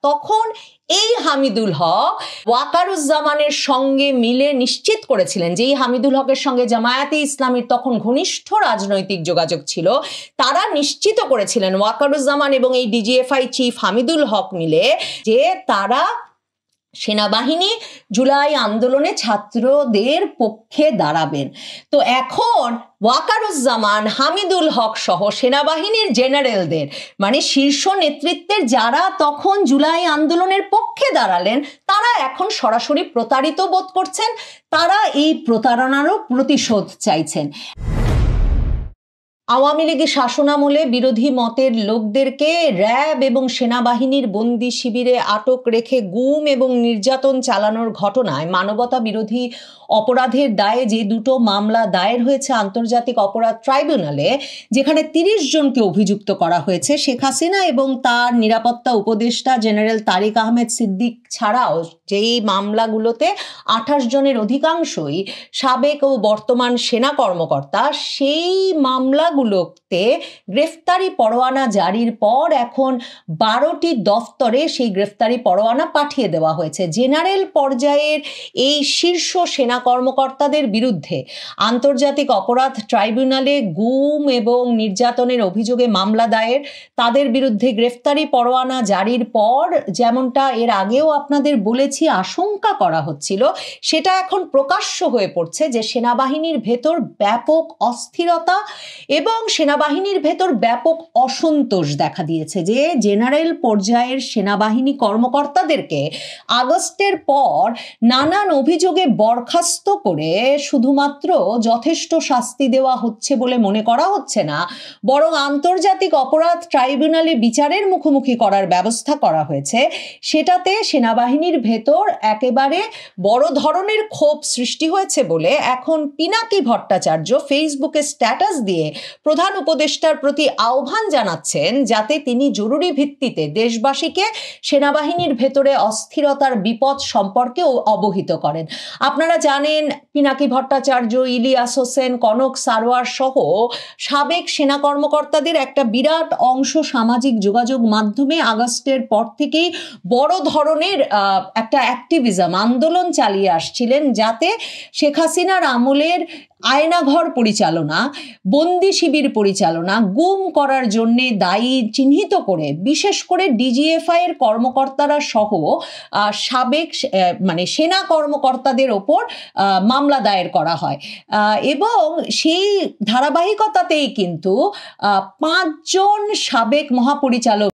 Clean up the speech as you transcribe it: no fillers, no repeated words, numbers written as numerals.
তখন এই হামিদুল হক ওয়াকারুজ্জামানের সঙ্গে মিলে নিশ্চিত করেছিলেন যে এই হামিদুল হকের সঙ্গে জামায়াতে ইসলামীর তখন ঘনিষ্ঠ রাজনৈতিক যোগাযোগ ছিল, তারা নিশ্চিত করেছিলেন ওয়াকারুজ্জামান এবং এই ডিজিএফআই চিফ হামিদুল হক মিলে যে তারা সেনাবাহিনী জুলাই আন্দোলনে ছাত্রদের পক্ষে দাঁড়াবেন। তো এখন ওয়াকারুজ্জামান, হামিদুল হক সহ সেনাবাহিনীর জেনারেলদের মানে শীর্ষ নেতৃত্বের যারা তখন জুলাই আন্দোলনের পক্ষে দাঁড়ালেন তারা এখন সরাসরি প্রতারিত বোধ করছেন, তারা এই প্রতারণারও প্রতিশোধ চাইছেন। আওয়ামী লীগের শাসনামলে বিরোধী মতের লোকদেরকে র্যাব এবং সেনাবাহিনীর বন্দি শিবিরে আটক রেখে গুম এবং নির্যাতন চালানোর ঘটনায় মানবতা বিরোধী অপরাধের দায়ে যে দুটো মামলা দায়ের হয়েছে আন্তর্জাতিক অপরাধ ট্রাইব্যুনালে, যেখানে 30 জনকে অভিযুক্ত করা হয়েছে, শেখ হাসিনা এবং তার নিরাপত্তা উপদেষ্টা জেনারেল তারিক আহমেদ সিদ্দিক ছাড়াও যেই মামলাগুলোতে 28 জনের অধিকাংশই সাবেক ও বর্তমান সেনা কর্মকর্তা, সেই মামলাগুলোতে গ্রেফতারি পরোয়ানা জারির পর এখন 12টি দফতরে সেই গ্রেফতারি পরোয়ানা পাঠিয়ে দেওয়া হয়েছে। জেনারেল পর্যায়ের এই শীর্ষ সেনা কর্মকর্তাদের বিরুদ্ধে আন্তর্জাতিক অপরাধ ট্রাইব্যুনালে গুম এবং নির্যাতনের অভিযোগে মামলা দায়ের, তাদের বিরুদ্ধে গ্রেফতারি পরোয়ানা জারির পর যেমনটা এর আগেও আপনাদের বলেছি আশঙ্কা করা হচ্ছিল, সেটা এখন প্রকাশ্য হয়ে পড়ছে যে সেনাবাহিনীর ভেতর ব্যাপক অস্থিরতা এবং সেনাবাহিনীর ভেতর ব্যাপক অসন্তোষ দেখা দিয়েছে। যে জেনারেল পর্যায়ের সেনাবাহিনী কর্মকর্তাদেরকে আগস্টের পর নানান অভিযোগে বরখাস্ত করে শুধুমাত্র যথেষ্ট শাস্তি দেওয়া হচ্ছে বলে মনে করা হচ্ছে না, বরং আন্তর্জাতিক অপরাধ ট্রাইব্যুনালে বিচারের মুখোমুখি করার ব্যবস্থা করা হয়েছে। সেটাতে সেনাবাহিনীর ভেতর একেবারে বড় ধরনের ক্ষোভ সৃষ্টি হয়েছে বলে এখন পিনাকি ভট্টাচার্য ফেসবুকে স্ট্যাটাস দিয়ে প্রধান উপদেষ্টার প্রতি আহ্বান জানাচ্ছেন যাতে তিনি জরুরি ভিত্তিতে দেশবাসীকে সেনাবাহিনীর ভেতরে অস্থিরতার বিপদ সম্পর্কে অবহিত করেন। আপনারা জানেন পিনাকি ভট্টাচার্য, ইলিয়াস হোসেন, কনক সারোয়ার সহ সাবেক সেনা কর্মকর্তাদের একটা বিরাট অংশ সামাজিক যোগাযোগ মাধ্যমে আগস্টের পর থেকেই বড় ধরনের একটা অ্যাক্টিভিজম আন্দোলন চালিয়ে আসছিলেন যাতে শেখ হাসিনার আমলের আয়নাঘর পরিচালনা, বন্দি শিবির পরিচালনা, গুম করার জন্যে দায়ী চিহ্নিত করে বিশেষ করে ডিজিএফআই এর কর্মকর্তারা সহ সাবেক মানে সেনা কর্মকর্তাদের ওপর মামলা দায়ের করা হয়। এবং সেই ধারাবাহিকতাতেই কিন্তু 5 জন সাবেক মহাপরিচালক